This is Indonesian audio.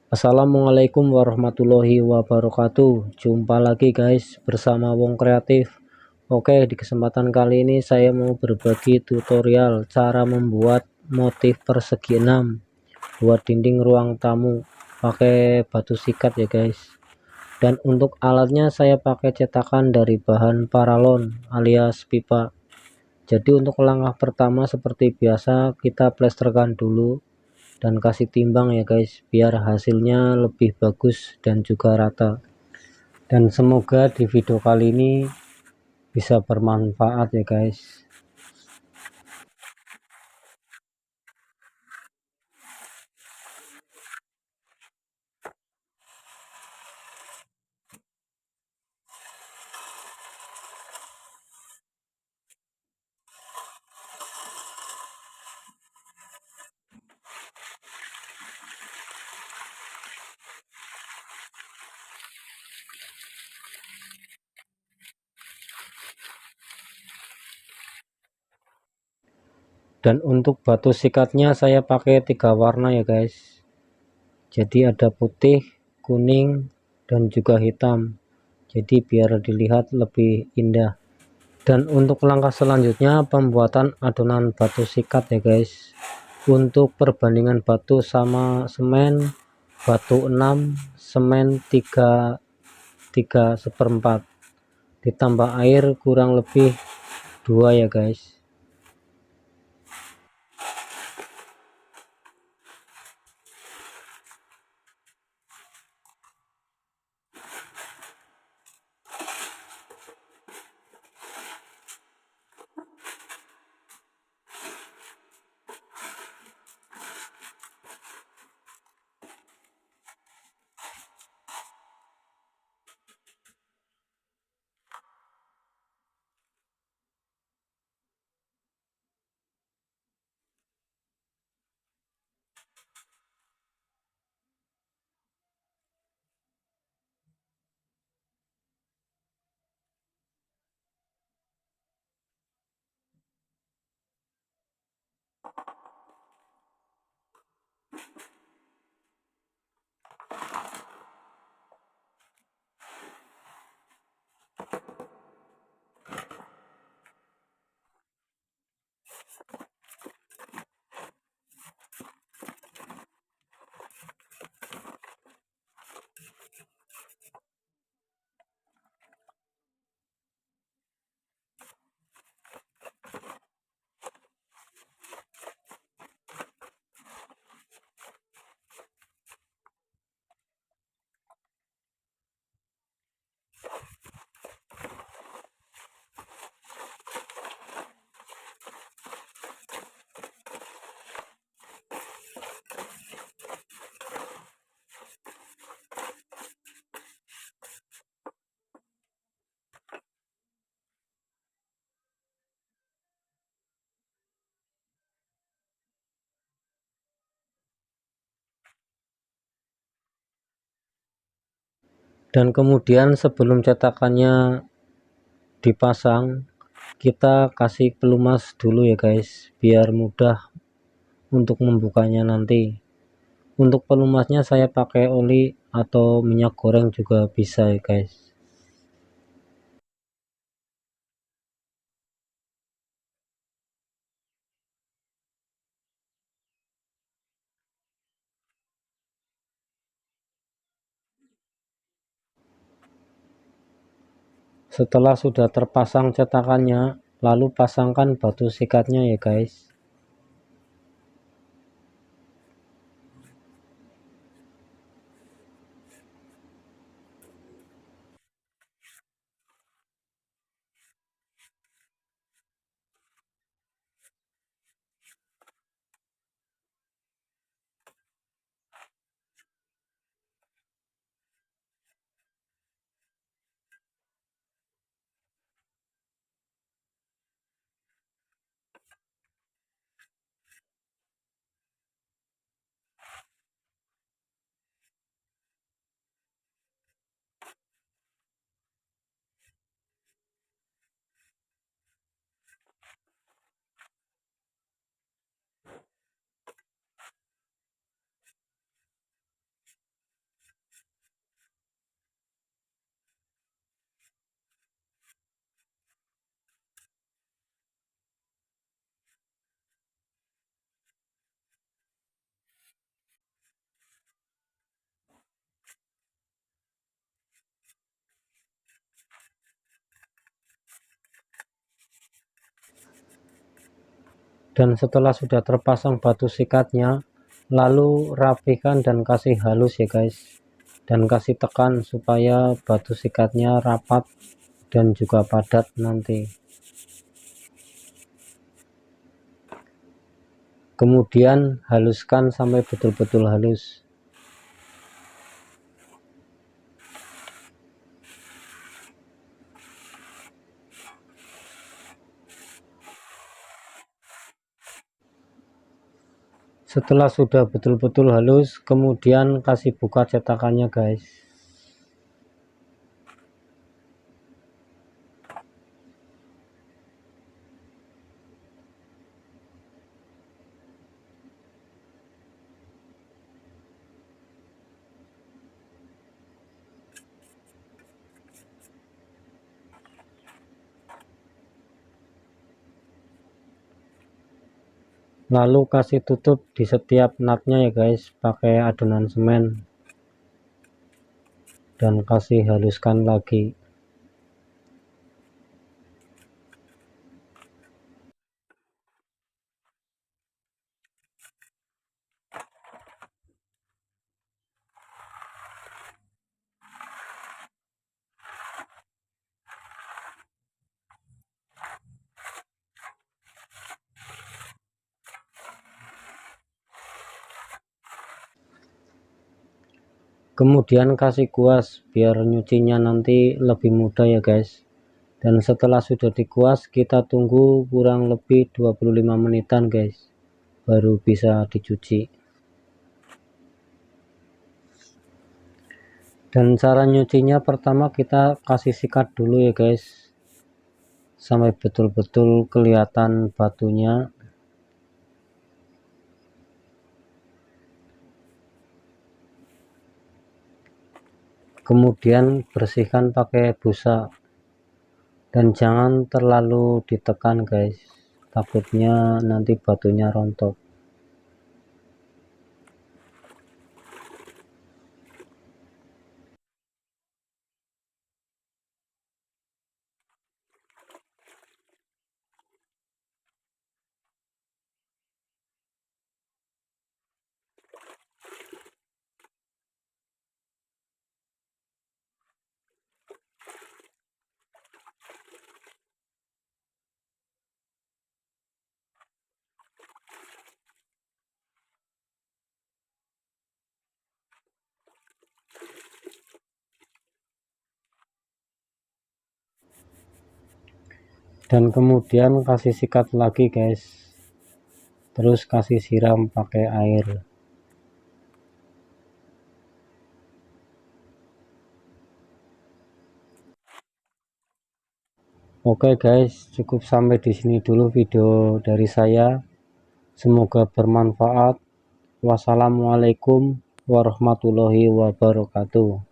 Assalamualaikum warahmatullahi wabarakatuh. Jumpa lagi guys bersama Wong Kreatif. Oke, di kesempatan kali ini saya mau berbagi tutorial cara membuat motif persegi 6 buat dinding ruang tamu pakai batu sikat ya guys. Dan untuk alatnya saya pakai cetakan dari bahan paralon alias pipa. Jadi untuk langkah pertama seperti biasa kita plesterkan dulu dan kasih timbang ya guys, biar hasilnya lebih bagus dan juga rata. Dan semoga di video kali ini bisa bermanfaat ya guys. Dan untuk batu sikatnya saya pakai 3 warna ya guys. Jadi ada putih, kuning, dan juga hitam. Jadi biar dilihat lebih indah. Dan untuk langkah selanjutnya pembuatan adonan batu sikat ya guys. Untuk perbandingan batu sama semen, batu 6, semen 3/4, ditambah air kurang lebih 2 ya guys. Dan kemudian sebelum cetakannya dipasang, kita kasih pelumas dulu ya guys, biar mudah untuk membukanya nanti. Untuk pelumasnya saya pakai oli atau minyak goreng juga bisa ya guys. Setelah sudah terpasang cetakannya, lalu pasangkan batu sikatnya ya guys. Dan setelah sudah terpasang batu sikatnya, lalu rapikan dan kasih halus ya guys, dan kasih tekan supaya batu sikatnya rapat dan juga padat nanti. Kemudian haluskan sampai betul-betul halus. Setelah sudah betul-betul halus, kemudian kasih buka cetakannya guys. Lalu kasih tutup di setiap natnya ya guys, pakai adonan semen dan kasih haluskan lagi. Kemudian kasih kuas biar nyucinya nanti lebih mudah ya guys. Dan setelah sudah dikuas, kita tunggu kurang lebih 25 menitan guys, baru bisa dicuci. Dan cara nyucinya, pertama kita kasih sikat dulu ya guys, sampai betul-betul kelihatan batunya. Kemudian bersihkan pakai busa dan jangan terlalu ditekan guys, takutnya nanti batunya rontok. Dan kemudian kasih sikat lagi guys, terus kasih siram pakai air. Oke guys, cukup sampai di sini dulu video dari saya, semoga bermanfaat. Wassalamualaikum warahmatullahi wabarakatuh.